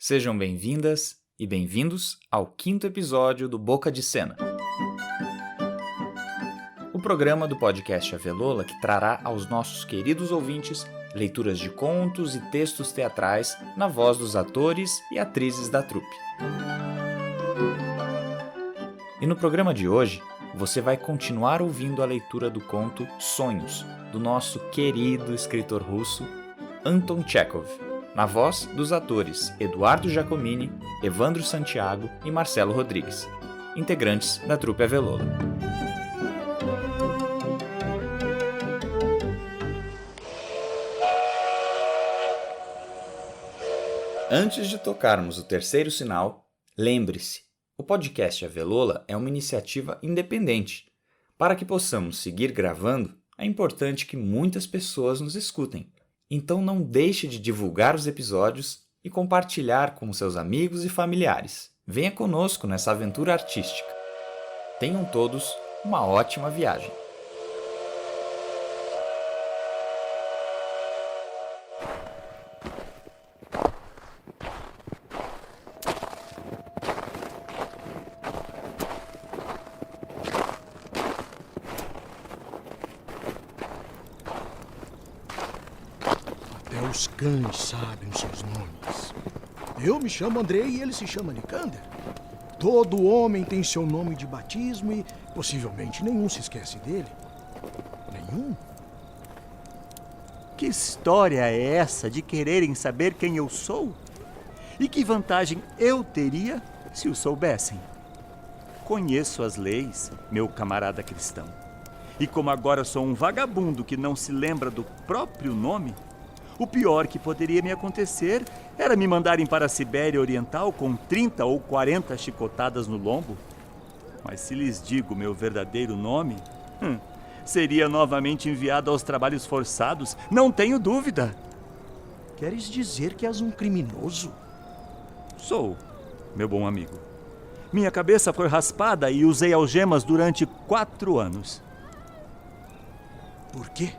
Sejam bem-vindas e bem-vindos ao 5º episódio do Boca de Cena, o programa do podcast Avelola que trará aos nossos queridos ouvintes leituras de contos e textos teatrais na voz dos atores e atrizes da trupe. E no programa de hoje, você vai continuar ouvindo a leitura do conto Sonhos, do nosso querido escritor russo Anton Chekhov, na voz dos atores Eduardo Giacomini, Evandro Santiago e Marcelo Rodrigues, integrantes da trupe Avelola. Antes de tocarmos o terceiro sinal, lembre-se, o podcast Avelola é uma iniciativa independente. Para que possamos seguir gravando, é importante que muitas pessoas nos escutem. Então não deixe de divulgar os episódios e compartilhar com seus amigos e familiares. Venha conosco nessa aventura artística. Tenham todos uma ótima viagem. Os cães sabem os seus nomes. Eu me chamo Andrei e ele se chama Nikander. Todo homem tem seu nome de batismo e possivelmente nenhum se esquece dele. Nenhum? Que história é essa de quererem saber quem eu sou? E que vantagem eu teria se o soubessem? Conheço as leis, meu camarada cristão. E como agora sou um vagabundo que não se lembra do próprio nome, o pior que poderia me acontecer era me mandarem para a Sibéria Oriental com 30 ou 40 chicotadas no lombo. Mas se lhes digo meu verdadeiro nome, seria novamente enviado aos trabalhos forçados, não tenho dúvida. Queres dizer que és um criminoso? Sou, meu bom amigo. Minha cabeça foi raspada e usei algemas durante 4 anos. Por quê?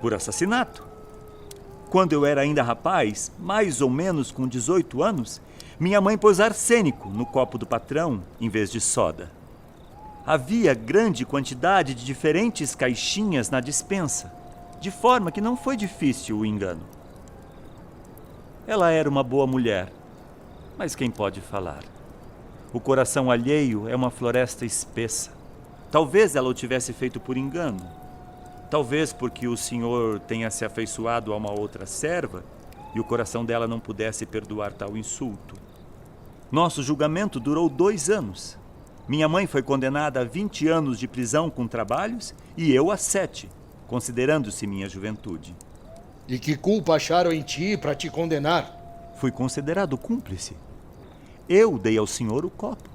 Por assassinato. Quando eu era ainda rapaz, mais ou menos com 18 anos, minha mãe pôs arsênico no copo do patrão em vez de soda. Havia grande quantidade de diferentes caixinhas na despensa, de forma que não foi difícil o engano. Ela era uma boa mulher, mas quem pode falar? O coração alheio é uma floresta espessa. Talvez ela o tivesse feito por engano. Talvez porque o senhor tenha se afeiçoado a uma outra serva e o coração dela não pudesse perdoar tal insulto. Nosso julgamento durou 2 anos. Minha mãe foi condenada a 20 anos de prisão com trabalhos e eu a 7, considerando-se minha juventude. E que culpa acharam em ti para te condenar? Fui considerado cúmplice. Eu dei ao senhor o copo.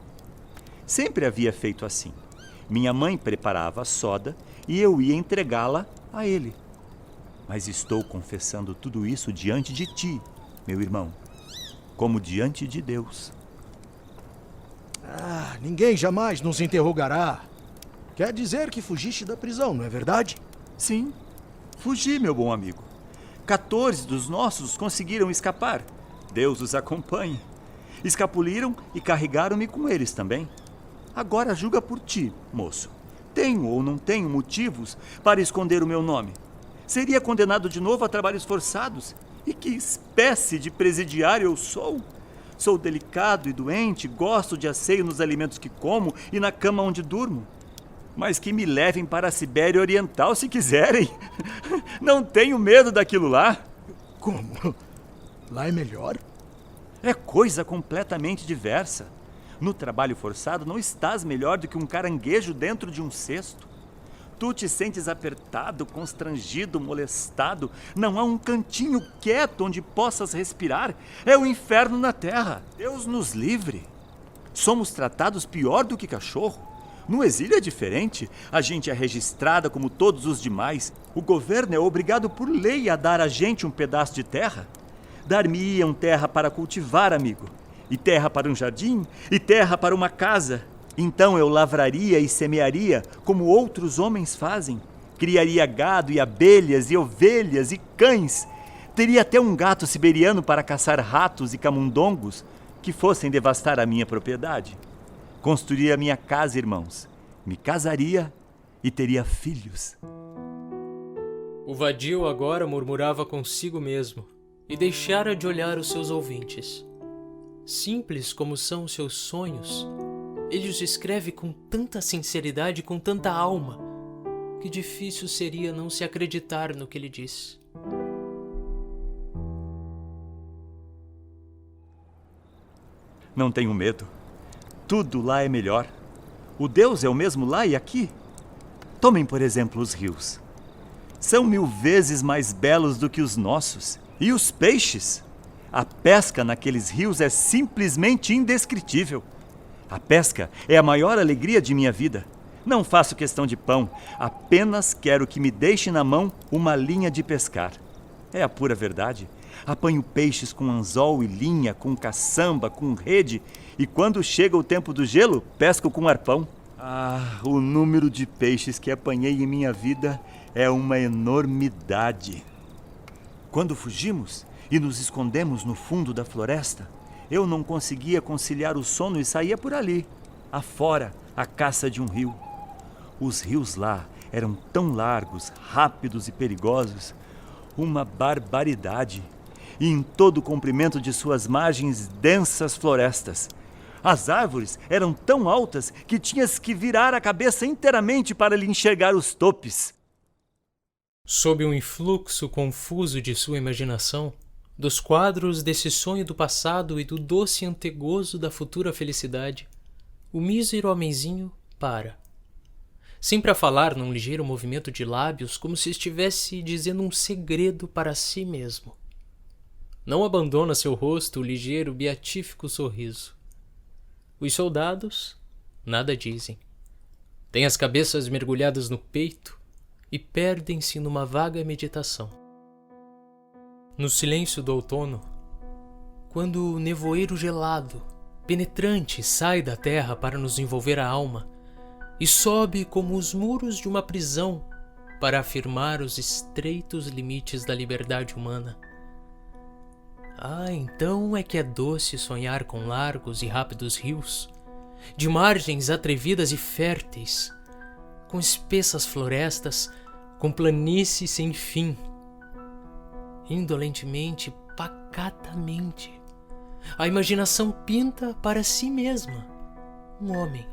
Sempre havia feito assim. Minha mãe preparava a soda e eu ia entregá-la a ele. Mas estou confessando tudo isso diante de ti, meu irmão, como diante de Deus. Ninguém jamais nos interrogará. Quer dizer que fugiste da prisão, não é verdade? Sim, fugi, meu bom amigo. 14 dos nossos conseguiram escapar. Deus os acompanhe. Escapuliram e carregaram-me com eles também. Agora julga por ti, moço. Tenho ou não tenho motivos para esconder o meu nome? Seria condenado de novo a trabalhos forçados? E que espécie de presidiário eu sou? Sou delicado e doente, gosto de asseio nos alimentos que como e na cama onde durmo. Mas que me levem para a Sibéria Oriental se quiserem. Não tenho medo daquilo lá. Como? Lá é melhor? É coisa completamente diversa. No trabalho forçado não estás melhor do que um caranguejo dentro de um cesto. Tu te sentes apertado, constrangido, molestado. Não há um cantinho quieto onde possas respirar. É o inferno na terra. Deus nos livre. Somos tratados pior do que cachorro. No exílio é diferente. A gente é registrada como todos os demais. O governo é obrigado por lei a dar a gente um pedaço de terra. Dar-me-iam terra para cultivar, amigo. E terra para um jardim, e terra para uma casa. Então eu lavraria e semearia, como outros homens fazem. Criaria gado e abelhas e ovelhas e cães. Teria até um gato siberiano para caçar ratos e camundongos que fossem devastar a minha propriedade. Construiria minha casa, irmãos. Me casaria e teria filhos. O vadio agora murmurava consigo mesmo e deixara de olhar os seus ouvintes. Simples como são os seus sonhos, ele os escreve com tanta sinceridade e com tanta alma, que difícil seria não se acreditar no que ele diz. Não tenho medo. Tudo lá é melhor. O Deus é o mesmo lá e aqui. Tomem, por exemplo, os rios. São 1000 vezes mais belos do que os nossos. E os peixes? A pesca naqueles rios é simplesmente indescritível. A pesca é a maior alegria de minha vida. Não faço questão de pão, apenas quero que me deixe na mão uma linha de pescar. É a pura verdade. Apanho peixes com anzol e linha, com caçamba, com rede, e quando chega o tempo do gelo, pesco com arpão. Ah, o número de peixes que apanhei em minha vida é uma enormidade. Quando fugimos e nos escondemos no fundo da floresta, eu não conseguia conciliar o sono e saía por ali, afora, à caça de um rio. Os rios lá eram tão largos, rápidos e perigosos, uma barbaridade. E em todo o comprimento de suas margens, densas florestas. As árvores eram tão altas que tinhas que virar a cabeça inteiramente para lhe enxergar os topes. Sob um influxo confuso de sua imaginação, dos quadros desse sonho do passado e do doce antegozo da futura felicidade, o mísero homenzinho para. Sempre a falar num ligeiro movimento de lábios, como se estivesse dizendo um segredo para si mesmo. Não abandona seu rosto o ligeiro, beatífico sorriso. Os soldados nada dizem. Têm as cabeças mergulhadas no peito e perdem-se numa vaga meditação. No silêncio do outono, quando o nevoeiro gelado, penetrante, sai da terra para nos envolver a alma e sobe como os muros de uma prisão para afirmar os estreitos limites da liberdade humana. Ah, então é que é doce sonhar com largos e rápidos rios, de margens atrevidas e férteis, com espessas florestas, com planícies sem fim. Indolentemente, pacatamente, a imaginação pinta para si mesma um homem,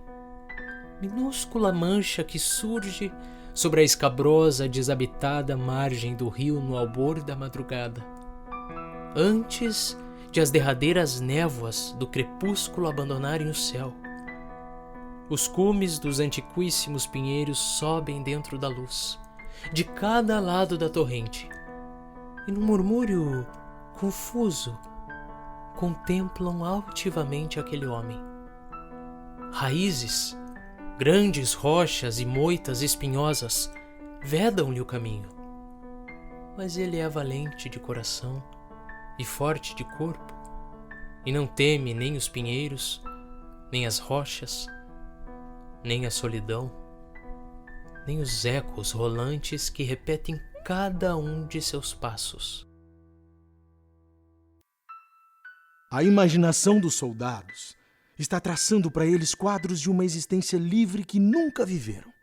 minúscula mancha que surge sobre a escabrosa, desabitada margem do rio no albor da madrugada, antes de as derradeiras névoas do crepúsculo abandonarem o céu. Os cumes dos antiquíssimos pinheiros sobem dentro da luz, de cada lado da torrente, e num murmúrio confuso contemplam altivamente aquele homem. Raízes, grandes rochas e moitas espinhosas vedam-lhe o caminho, mas ele é valente de coração e forte de corpo, e não teme nem os pinheiros, nem as rochas, nem a solidão, nem os ecos rolantes que repetem cada um de seus passos. A imaginação dos soldados está traçando para eles quadros de uma existência livre que nunca viveram.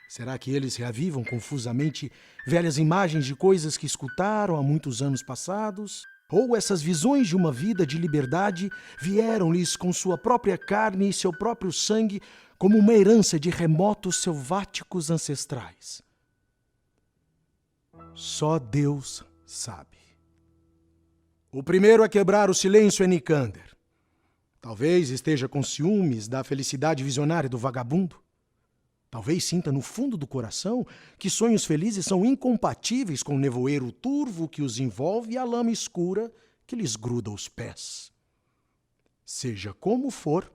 Será que eles reavivam confusamente velhas imagens de coisas que escutaram há muitos anos passados? Ou essas visões de uma vida de liberdade vieram-lhes com sua própria carne e seu próprio sangue como uma herança de remotos selváticos ancestrais? Só Deus sabe. O primeiro a quebrar o silêncio é Nicander. Talvez esteja com ciúmes da felicidade visionária do vagabundo. Talvez sinta no fundo do coração que sonhos felizes são incompatíveis com o nevoeiro turvo que os envolve e a lama escura que lhes gruda os pés. Seja como for,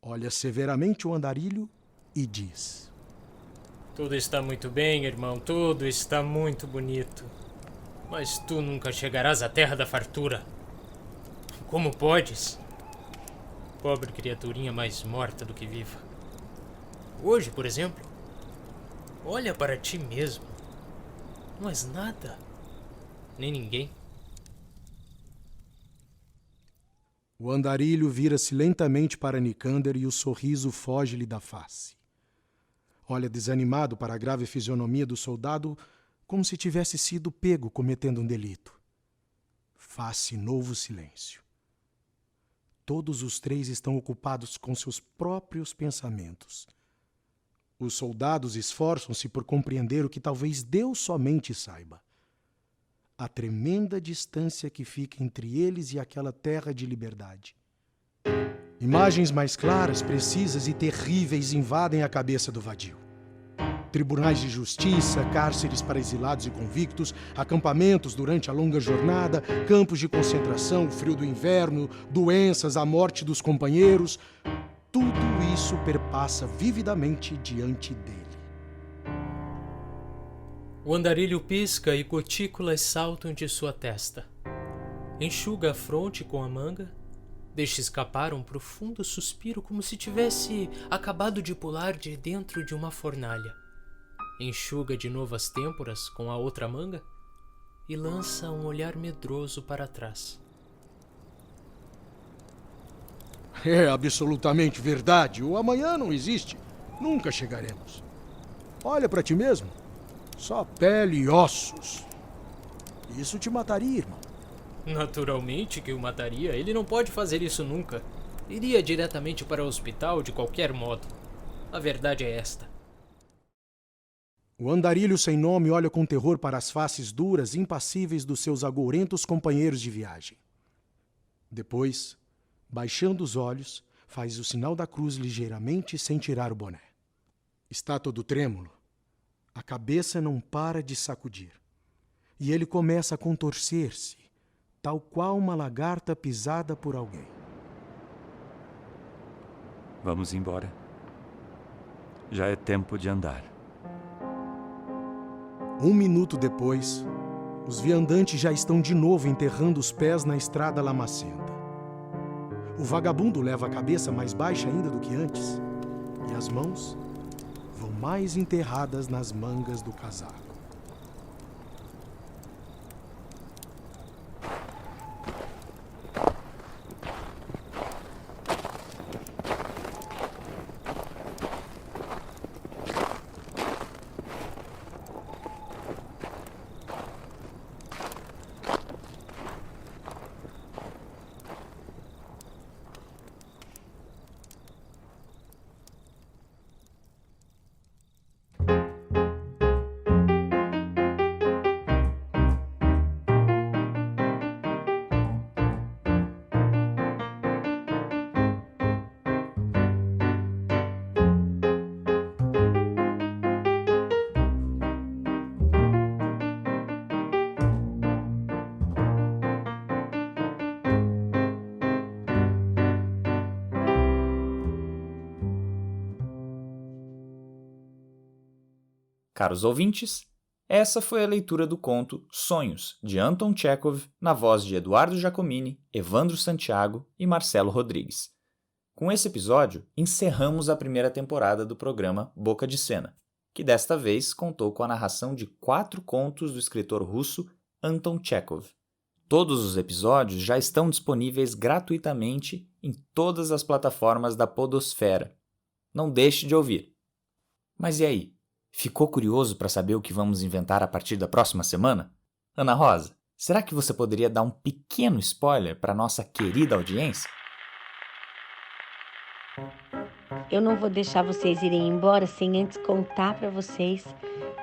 olha severamente o andarilho e diz: Tudo está muito bem, irmão, tudo está muito bonito. Mas tu nunca chegarás à terra da fartura. Como podes? Pobre criaturinha mais morta do que viva. Hoje, por exemplo, olha para ti mesmo. Não és nada, nem ninguém. O andarilho vira-se lentamente para Nicander e o sorriso foge-lhe da face. Olha desanimado para a grave fisionomia do soldado, como se tivesse sido pego cometendo um delito. Faz-se novo silêncio. Todos os três estão ocupados com seus próprios pensamentos. Os soldados esforçam-se por compreender o que talvez Deus somente saiba. A tremenda distância que fica entre eles e aquela terra de liberdade. Imagens mais claras, precisas e terríveis invadem a cabeça do vadio. Tribunais de justiça, cárceres para exilados e convictos, acampamentos durante a longa jornada, campos de concentração, o frio do inverno, doenças, a morte dos companheiros. Tudo isso perpassa vividamente diante dele. O andarilho pisca e gotículas saltam de sua testa. Enxuga a fronte com a manga, deixa escapar um profundo suspiro como se tivesse acabado de pular de dentro de uma fornalha. Enxuga de novo as têmporas com a outra manga e lança um olhar medroso para trás. É absolutamente verdade. O amanhã não existe. Nunca chegaremos. Olha para ti mesmo. Só pele e ossos. Isso te mataria, irmão. Naturalmente que o mataria. Ele não pode fazer isso nunca. Iria diretamente para o hospital de qualquer modo. A verdade é esta. O andarilho sem nome olha com terror para as faces duras e impassíveis dos seus agourentos companheiros de viagem. Depois, baixando os olhos, faz o sinal da cruz ligeiramente sem tirar o boné. Está todo trêmulo. A cabeça não para de sacudir. E ele começa a contorcer-se, tal qual uma lagarta pisada por alguém. Vamos embora. Já é tempo de andar. 1 minuto depois, os viandantes já estão de novo enterrando os pés na estrada lamacenta. O vagabundo leva a cabeça mais baixa ainda do que antes, e as mãos vão mais enterradas nas mangas do casaco. Caros ouvintes, essa foi a leitura do conto Sonhos, de Anton Chekhov, na voz de Eduardo Giacomini, Evandro Santiago e Marcelo Rodrigues. Com esse episódio, encerramos a primeira temporada do programa Boca de Cena, que desta vez contou com a narração de 4 contos do escritor russo Anton Chekhov. Todos os episódios já estão disponíveis gratuitamente em todas as plataformas da Podosfera. Não deixe de ouvir. Mas e aí? Ficou curioso para saber o que vamos inventar a partir da próxima semana? Ana Rosa, será que você poderia dar um pequeno spoiler para nossa querida audiência? Eu não vou deixar vocês irem embora sem antes contar para vocês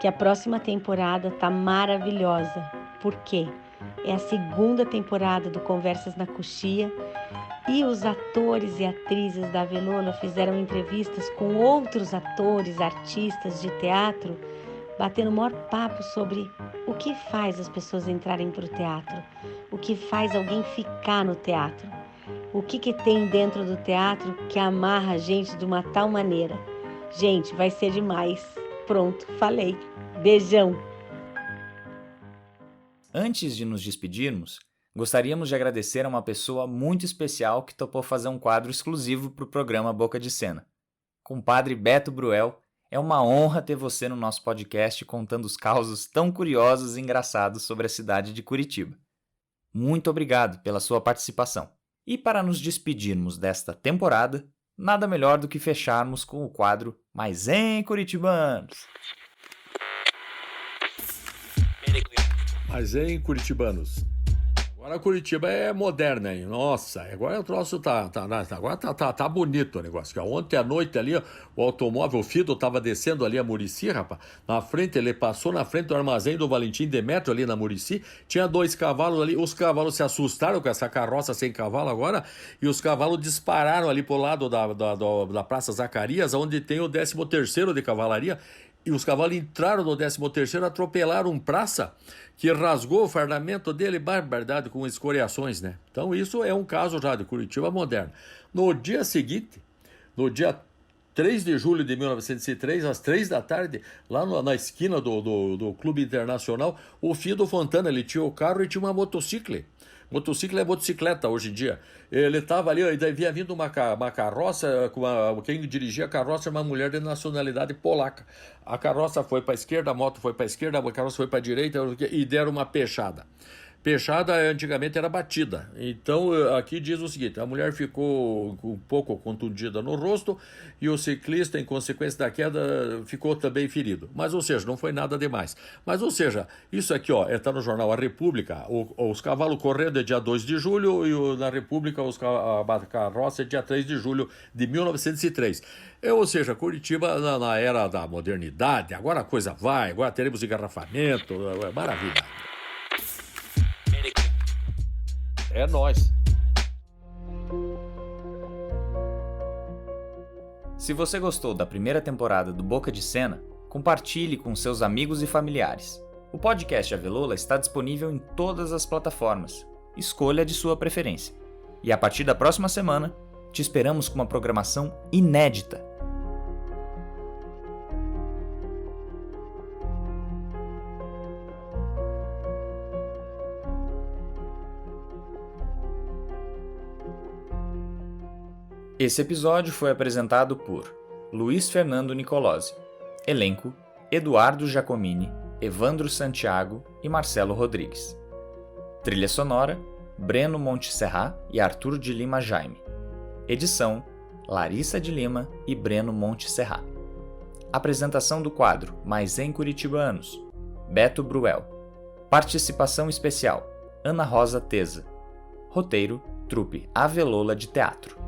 que a próxima temporada tá maravilhosa. Por quê? É a 2ª temporada do Conversas na Coxia e os atores e atrizes da Avelola fizeram entrevistas com outros atores, artistas de teatro, batendo o maior papo sobre o que faz as pessoas entrarem para o teatro, o que faz alguém ficar no teatro, o que tem dentro do teatro que amarra a gente de uma tal maneira. Gente, vai ser demais. Pronto, falei. Beijão! Antes de nos despedirmos, gostaríamos de agradecer a uma pessoa muito especial que topou fazer um quadro exclusivo para o programa Boca de Cena. Compadre Beto Bruel, é uma honra ter você no nosso podcast contando os causos tão curiosos e engraçados sobre a cidade de Curitiba. Muito obrigado pela sua participação. E para nos despedirmos desta temporada, nada melhor do que fecharmos com o quadro Mas em Curitibanos. Mas em Curitibanos. Agora Curitiba é moderna, hein? Nossa, agora o troço tá bonito o negócio. Ontem à noite ali, o automóvel, o Fido tava descendo ali a Murici, rapaz. Na frente, ele passou na frente do armazém do Valentim Demetrio ali na Murici. Tinha 2 cavalos ali, os cavalos se assustaram com essa carroça sem cavalo agora, e os cavalos dispararam ali pro lado da Praça Zacarias, onde tem o 13º de cavalaria. E os cavalos entraram no 13º, atropelaram um praça que rasgou o fardamento dele, barbaridade, com escoriações, né? Então isso é um caso já de Curitiba moderna. No dia seguinte, no dia 3 de julho de 1903, às 3 da tarde, lá na esquina do Clube Internacional, o Fido Fontana, ele tinha o carro e tinha uma motocicleta. Motociclo é motocicleta hoje em dia. Ele estava ali, e havia vindo uma carroça, quem dirigia a carroça era uma mulher de nacionalidade polaca. A carroça foi para a esquerda, a moto foi para a esquerda, a carroça foi para a direita e deram uma pechada. Pechada antigamente era batida. Então aqui diz o seguinte: a mulher ficou um pouco contundida no rosto e o ciclista, em consequência da queda, ficou também ferido. Mas, ou seja, não foi nada demais. Mas, ou seja, isso aqui está no jornal A República. Os cavalos correndo é dia 2 de julho e na República a carroça é dia 3 de julho de 1903. Ou seja, Curitiba na era da modernidade, agora a coisa vai, agora teremos engarrafamento, maravilha. É nóis. Se você gostou da primeira temporada do Boca de Cena, compartilhe com seus amigos e familiares. O podcast Avelola está disponível em todas as plataformas. Escolha de sua preferência. E a partir da próxima semana, te esperamos com uma programação inédita. Esse episódio foi apresentado por Luiz Fernando Nicolosi. Elenco: Eduardo Giacomini, Evandro Santiago e Marcelo Rodrigues. Trilha sonora: Breno Montserrat e Arthur de Lima Jaime. Edição: Larissa de Lima e Breno Montserrat. Apresentação do quadro Mais em Curitibanos: Beto Bruel. Participação especial: Ana Rosa Teza. Roteiro: Trupe Avelola de Teatro.